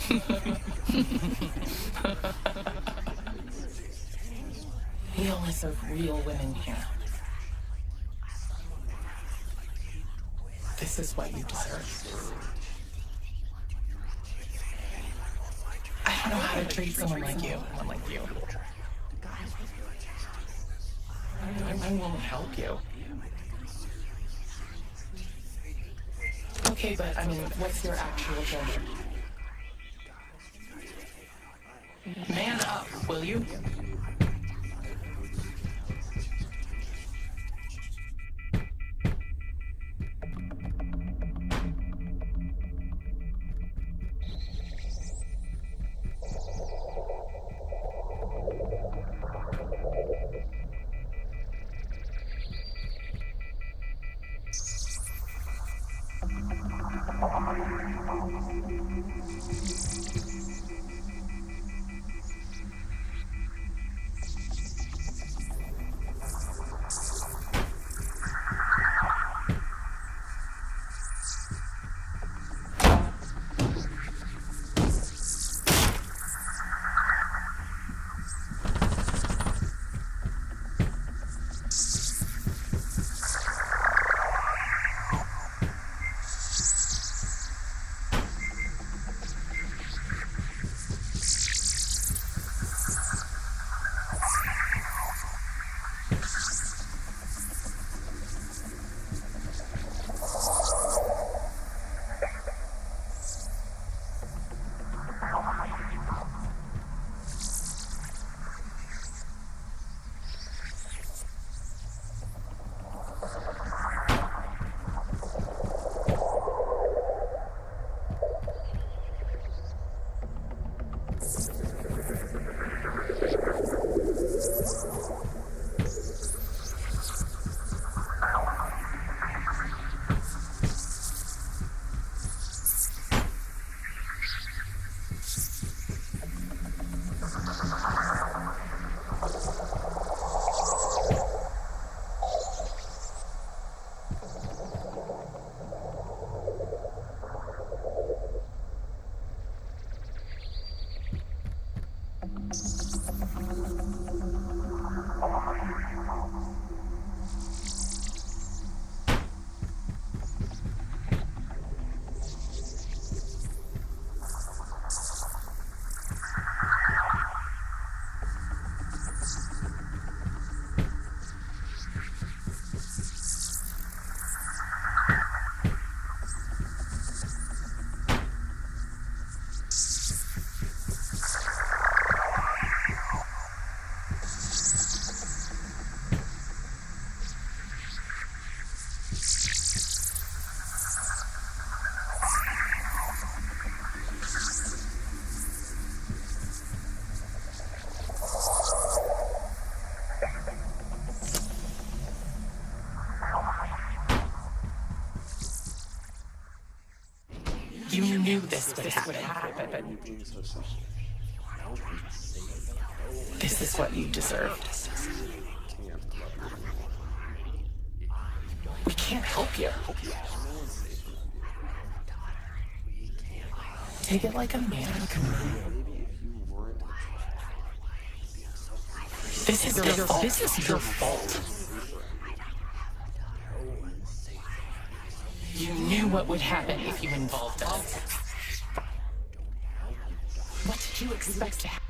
We only serve real women here. This is what you deserve. I don't know how to treat someone like you. I won't help you. Okay, but I mean, what's your actual gender? Man up, will you? You knew this would happen. This is what you deserved. We can't help you. Take it like a man. This is your fault. This is your fault. You knew what would happen if you involved us. What did you expect to happen?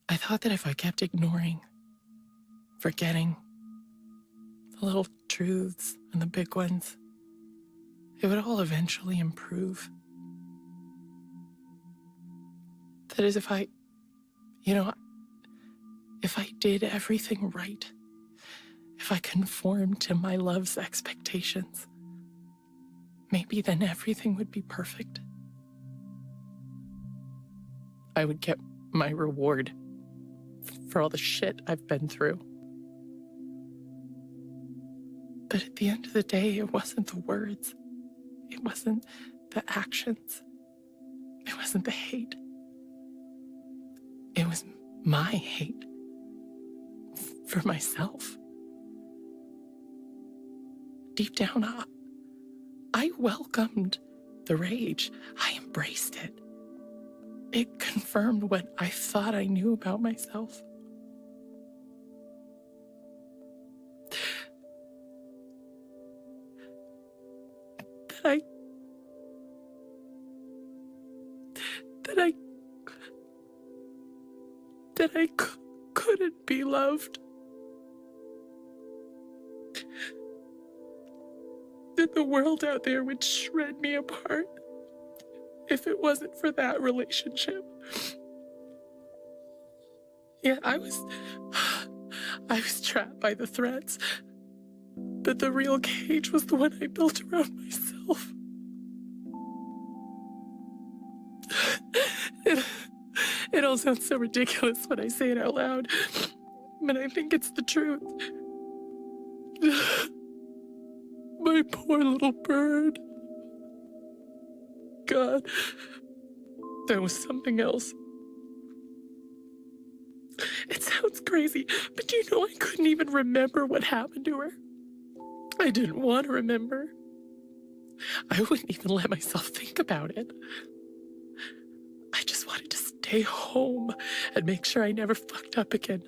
I thought that if I kept ignoring, forgetting the little truths and the big ones, it would all eventually improve. That is, if I did everything right, if I conformed to my love's expectations, maybe then everything would be perfect. I would get my reward for all the shit I've been through. But at the end of the day, it wasn't the words. It wasn't the actions. It wasn't the hate. It was my hate for myself. Deep down, I welcomed the rage. I embraced it. It confirmed what I thought I knew about myself. That I couldn't be loved. That the world out there would shred me apart if it wasn't for that relationship. Yeah, I was trapped by the threats, but the real cage was the one I built around myself. It all sounds so ridiculous when I say it out loud, but I think it's the truth. My poor little bird. God, there was something else. It sounds crazy, but you know I couldn't even remember what happened to her. I didn't want to remember. I wouldn't even let myself think about it. I just wanted to stay home and make sure I never fucked up again,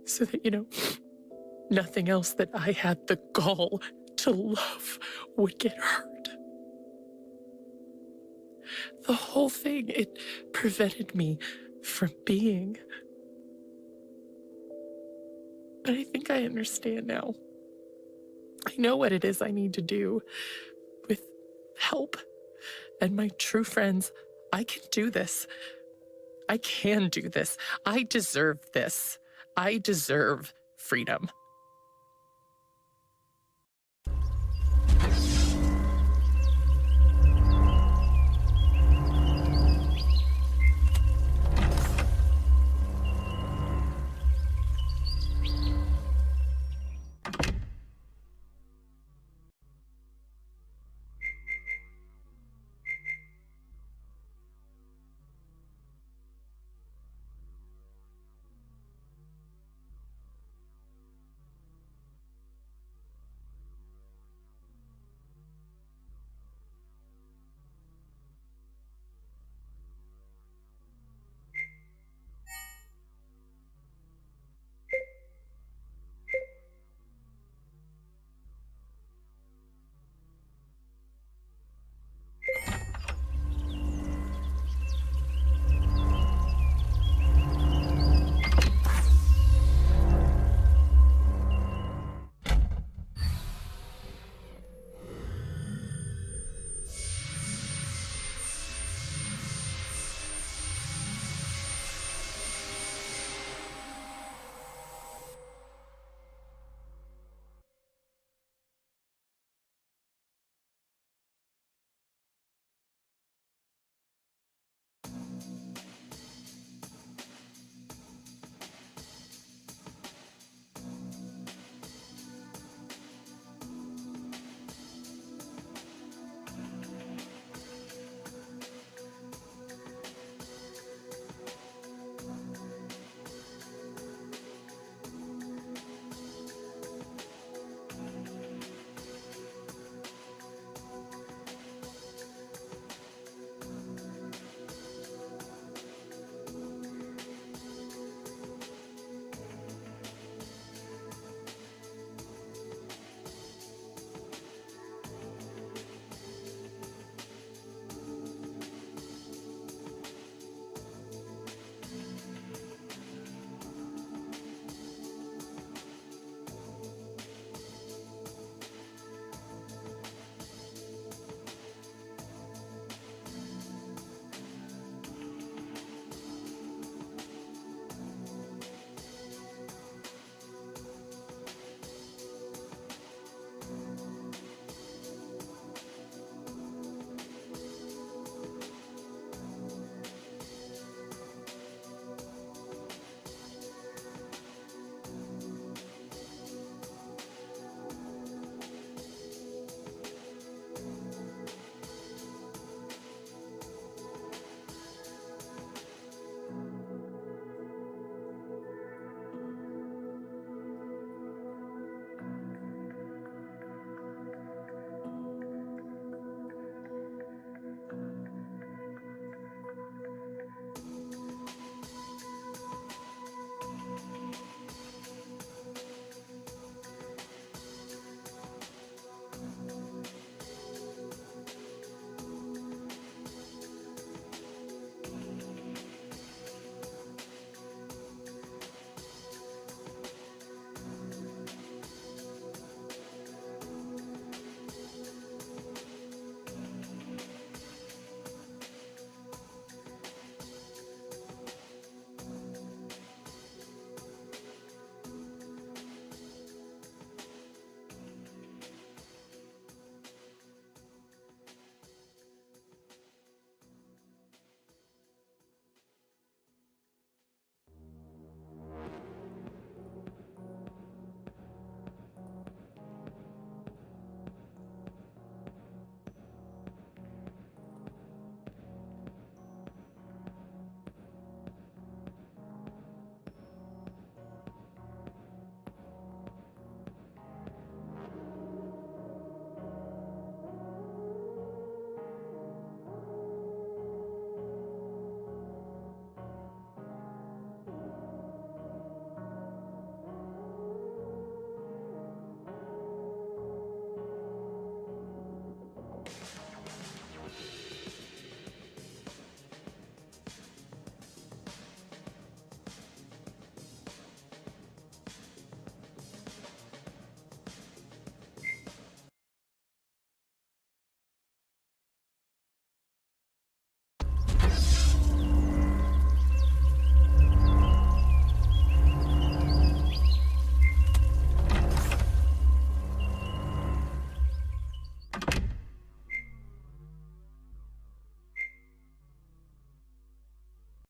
so that, nothing else that I had the gall to love would get hurt. The whole thing, it prevented me from being. But I think I understand now. I know what it is I need to do. With help and my true friends, I can do this. I can do this. I deserve this. I deserve freedom.